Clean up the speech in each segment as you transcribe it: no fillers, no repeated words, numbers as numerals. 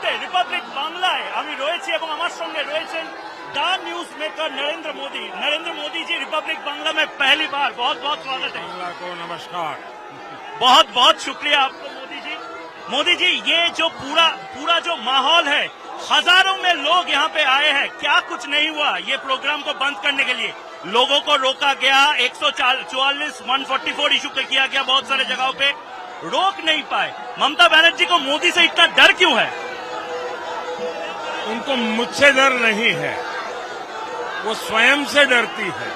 মুহূর্তে রিপাবলিক বাংলায় আমি রয়েছি এবং আমার সঙ্গে রয়েছেন the news maker Narendra Modi ji Republic Bangla में पहली बार बहुत बहुत स्वागत है। बांग्ला को नमस्कार। बहुत बहुत शुक्रिया आपको मोदी जी ये जो पूरा जो माहौल है, हजारों में लोग यहाँ पे आए हैं, क्या कुछ नहीं हुआ? ये प्रोग्राम को बंद करने के लिए लोगों को रोका गया, 144 इशू किया गया, बहुत सारे जगहों पे रोक नहीं पाए। ममता बनर्जी को मोदी से इतना डर क्यों है? उनको मुझसे डर नहीं है, वो स्वयं से डरती है।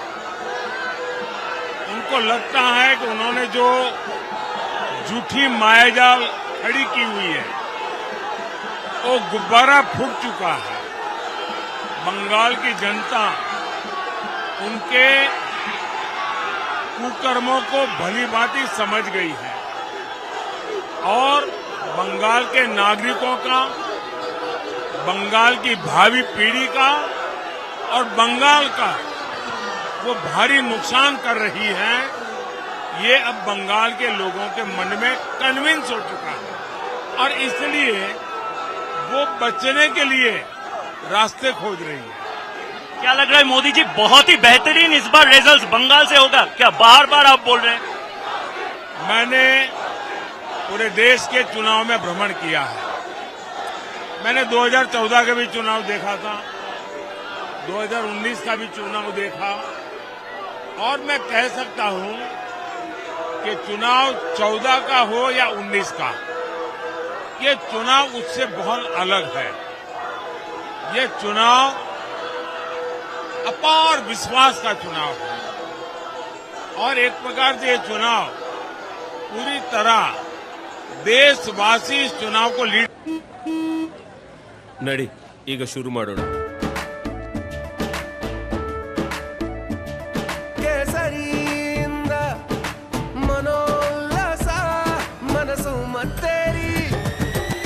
उनको लगता है कि उन्होंने जो झूठी मायाजाल खड़ी की हुई है वो गुब्बारा फूट चुका है। बंगाल की जनता उनके कुकर्मों को भली भांति समझ गई है और बंगाल के नागरिकों का, बंगाल की भावी पीढ़ी का और बंगाल का वो भारी नुकसान कर रही है। ये अब बंगाल के लोगों के मन में कन्विंस हो चुका है और इसलिए वो बचने के लिए रास्ते खोज रही है। क्या लग रहा है मोदी जी, बहुत ही बेहतरीन इस बार रिजल्ट बंगाल से होगा क्या? बार बार आप बोल रहे हैं। मैंने पूरे देश के चुनाव में भ्रमण किया है। मैंने 2014 का भी चुनाव देखा था, 2019 का भी चुनाव देखा और मैं कह सकता हूं कि चुनाव 14 का हो या 19 का, ये चुनाव उससे बहुत अलग है। ये चुनाव अपार विश्वास का चुनाव है और एक प्रकार से ये चुनाव पूरी तरह देशवासी इस चुनाव को लीड ನಡಿ ಈಗ ಶುರು ಮಾಡೋಣ. ಕೇಸರಿಯಿಂದ ಮನೋಲ್ಲಾಸ ಮನಸ್ಸು ಮತ್ತೇರಿ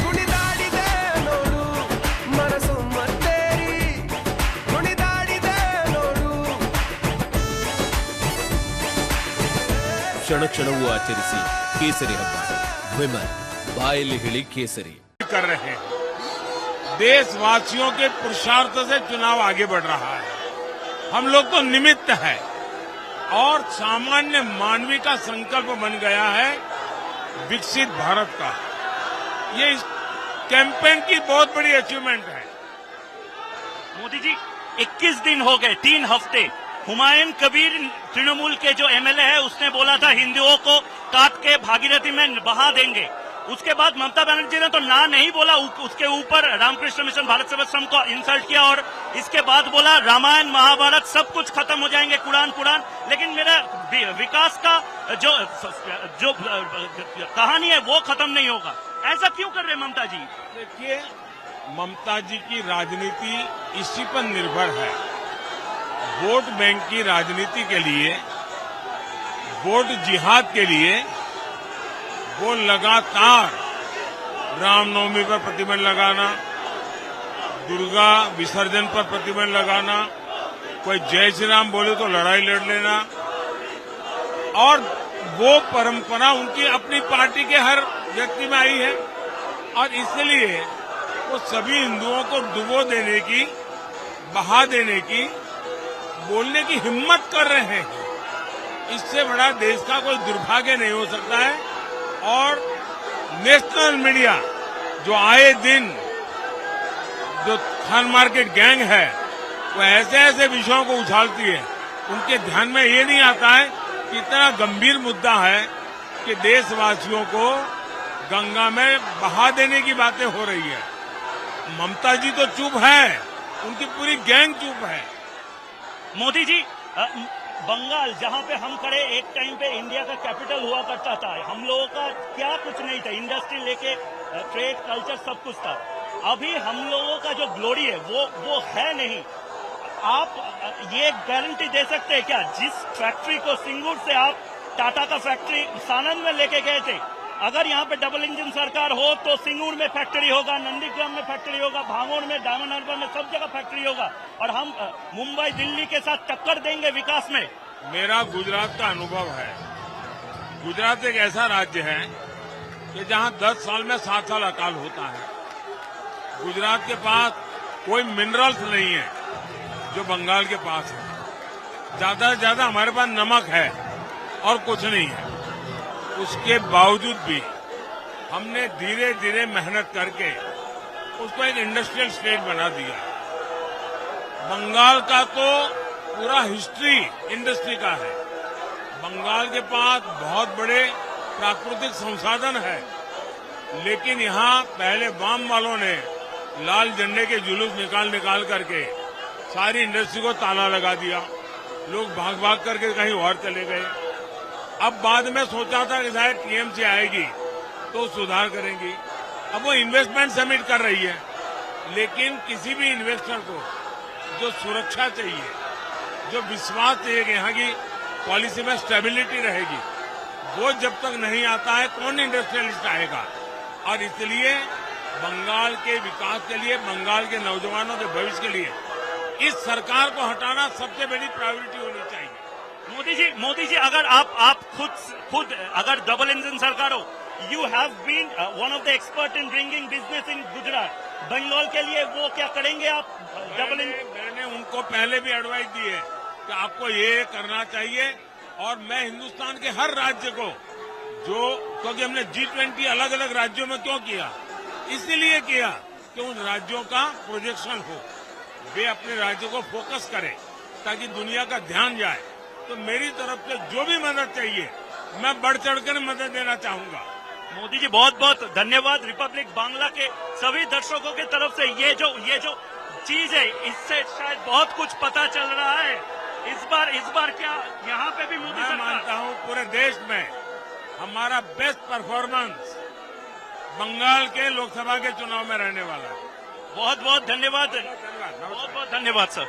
ಕುಣಿದಾಡಿದೆ ನೋಡು, ಮನಸ್ಸು ಮತ್ತೇರಿ ಕುಣಿದಾಡಿದೆ ನೋಡು. ಕ್ಷಣ ಕ್ಷಣವೂ ಆಚರಿಸಿ ಕೇಸರಿ ಹಬ್ಬ. ವಿಮಲ್ ಬಾಯಲ್ಲಿ ಹೇಳಿ ಕೇಸರಿ कर रहे हैं। देशवासियों के पुरुषार्थ से चुनाव आगे बढ़ रहा है। हम लोग तो निमित्त है और सामान्य मानवीय का संकल्प बन गया है विकसित भारत का। ये इस कैंपेन की बहुत बड़ी अचीवमेंट है। मोदी जी 21 दिन हो गए, 3 हफ्ते। हुमायूं कबीर तृणमूल के जो एमएलए है उसने बोला था हिंदुओं को काट के भागीरथी में बहा देंगे। उसके बाद ममता बनर्जी ने तो ना नहीं बोला, उसके ऊपर रामकृष्ण मिशन भारत सेवाश्रम को इंसल्ट किया और इसके बाद बोला रामायण महाभारत सब कुछ खत्म हो जाएंगे, कुरान। लेकिन मेरा विकास का जो कहानी है वो खत्म नहीं होगा। ऐसा क्यों कर रहे ममता जी? देखिए, ममता जी की राजनीति इसी पर निर्भर है। वोट बैंक की राजनीति के लिए, वोट जिहाद के लिए वो लगातार रामनवमी पर प्रतिबंध लगाना, दुर्गा विसर्जन पर प्रतिबंध लगाना, कोई जय श्री राम बोले तो लड़ाई लड़ लेना और वो परंपरा उनकी अपनी पार्टी के हर व्यक्ति में आई है और इसलिए वो सभी हिंदुओं को डुबो देने की, बहा देने की, बोलने की हिम्मत कर रहे हैं। इससे बड़ा देश का कोई दुर्भाग्य नहीं हो सकता है और नेशनल मीडिया जो आए दिन जो खान मार्केट गैंग है वो ऐसे ऐसे विषयों को उछालती है, उनके ध्यान में ये नहीं आता है कि इतना गंभीर मुद्दा है कि देशवासियों को गंगा में बहा देने की बातें हो रही है। ममता जी तो चुप है, उनकी पूरी गैंग चुप है। मोदी जी, बंगाल जहां पे हम खड़े, एक टाइम पे इंडिया का कैपिटल हुआ करता था, हम लोगों का क्या कुछ नहीं था, इंडस्ट्री लेके ट्रेड कल्चर सब कुछ था। अभी हम लोगों का जो ग्लोरी है वो है नहीं। आप ये गारंटी दे सकते हैं क्या, जिस फैक्ट्री को सिंगूर से आप टाटा का फैक्ट्री सानंद में लेके गए थे, अगर यहाँ पे डबल इंजन सरकार हो तो सिंगूर में फैक्ट्री होगा, नंदीग्राम में फैक्ट्री होगा, भांगोड़ में, डायमंड हार्बर में, सब जगह फैक्ट्री होगा और हम मुंबई दिल्ली के साथ टक्कर देंगे विकास में। मेरा गुजरात का अनुभव है। गुजरात एक ऐसा राज्य है कि जहां 10 साल में 7 साल अकाल होता है। गुजरात के पास कोई मिनरल्स नहीं है जो बंगाल के पास है। ज्यादा से ज्यादा हमारे पास नमक है और कुछ नहीं है। उसके बावजूद भी हमने धीरे धीरे मेहनत करके उसको एक इंडस्ट्रियल स्टेट बना दिया। बंगाल का तो पूरा हिस्ट्री इंडस्ट्री का है। बंगाल के पास बहुत बड़े प्राकृतिक संसाधन है, लेकिन यहाँ पहले वाम वालों ने लाल झंडे के जुलूस निकाल करके सारी इंडस्ट्री को ताला लगा दिया। लोग भाग भाग करके कहीं और चले गए। अब बाद में सोचा था कि शायद टीएमसी आएगी तो सुधार करेंगी। अब वो इन्वेस्टमेंट समिट कर रही है, लेकिन किसी भी इन्वेस्टर को जो सुरक्षा चाहिए, जो विश्वास चाहिए कि यहाँ की पॉलिसी में स्टेबिलिटी रहेगी, वो जब तक नहीं आता है कौन इंडस्ट्रियलिस्ट आएगा। और इसलिए बंगाल के विकास के लिए, बंगाल के नौजवानों के भविष्य के लिए इस सरकार को हटाना सबसे बड़ी प्रायोरिटी होनी चाहिए। मोदी जी अगर आप खुद अगर डबल इंजन सरकार हो, you have been one of the expert in bringing business in Gujarat, Bengal के लिए वो क्या करेंगे आप? डबल इंजन मैंने उनको पहले भी एडवाइस दी है कि आपको ये करना चाहिए। और मैं हिंदुस्तान के हर राज्य को क्योंकि हमने G20 अलग अलग राज्यों में क्यों किया, इसीलिए किया कि उन राज्यों का प्रोजेक्शन हो, वे अपने राज्यों को फोकस करें ताकि दुनिया का ध्यान जाए। तो मेरी तरफ से जो भी मदद चाहिए मैं बढ़ चढ़कर मदद देना चाहूंगा। मोदी जी बहुत बहुत धन्यवाद। रिपब्लिक बांग्ला के सभी दर्शकों की तरफ से ये जो चीज है, इससे शायद बहुत कुछ पता चल रहा है। इस बार क्या यहाँ पे भी मोदी मैं मानता हूँ पूरे देश में हमारा बेस्ट परफॉर्मेंस बंगाल के लोकसभा के चुनाव में रहने वाला है। बहुत बहुत धन्यवाद। बहुत बहुत धन्यवाद सर।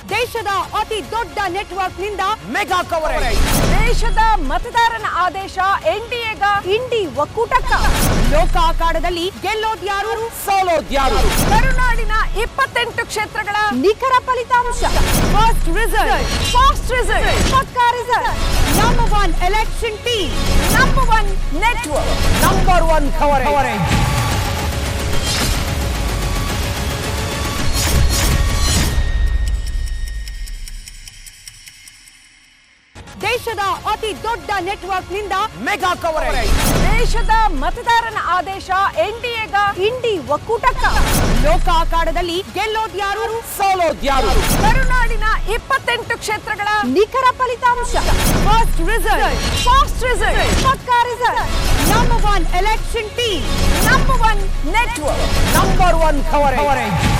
ದೇಶದ ಅತಿ ದೊಡ್ಡ ನೆಟ್ವರ್ಕ್ ನಿಂದ ಮೆಗಾ ಕವರೇಜ್. ದೇಶದ ಮತದಾರನ ಆದೇಶ ಎನ್ಡಿಎಗ ಇಂಡಿ ಒಕ್ಕೂಟಕ್ಕ. ಲೋಕ ಅಖಾಡದಲ್ಲಿ ಗೆಲ್ಲೋದ್ಯಾರು ಸೋಲೋದ್ಯಾರು. ಕರುನಾಡಿನ 28 ಕ್ಷೇತ್ರಗಳ ನಿಖರ ಫಲಿತಾಂಶ. ಫಸ್ಟ್ ರಿಸಲ್ಟ್, ಫಾಸ್ಟ್ ರಿಸಲ್ಟ್, ಪಕ್ಕಾ result. Number 1 election team, number 1 network, number 1 coverage. ದೇಶದ ಅತಿ ದೊಡ್ಡ ನೆಟ್ವರ್ಕ್ ನಿಂದ ಮೆಗಾ ಕವರೇಜ್. ದೇಶದ ಮತದಾರನ ಆದೇಶ ಎನ್ಡಿಎಗ ಇಂಡಿ ಒಕ್ಕೂಟಕ್ಕ. ಲೋಕ ಅಖಾಡದಲ್ಲಿ ಗೆಲ್ಲೋದ್ಯಾರು ಸೋಲೋದ್ಯಾರು. ಕರುನಾಡಿನ 28 ಕ್ಷೇತ್ರಗಳ ನಿಖರ ಫಲಿತಾಂಶ. ಫಸ್ಟ್ ರಿಸಲ್ಟ್, ಫಾಸ್ಟ್ ರಿಸಲ್ಟ್, ಪಕ್ಕಾ result. Number 1 election team, number 1 network, number 1 coverage.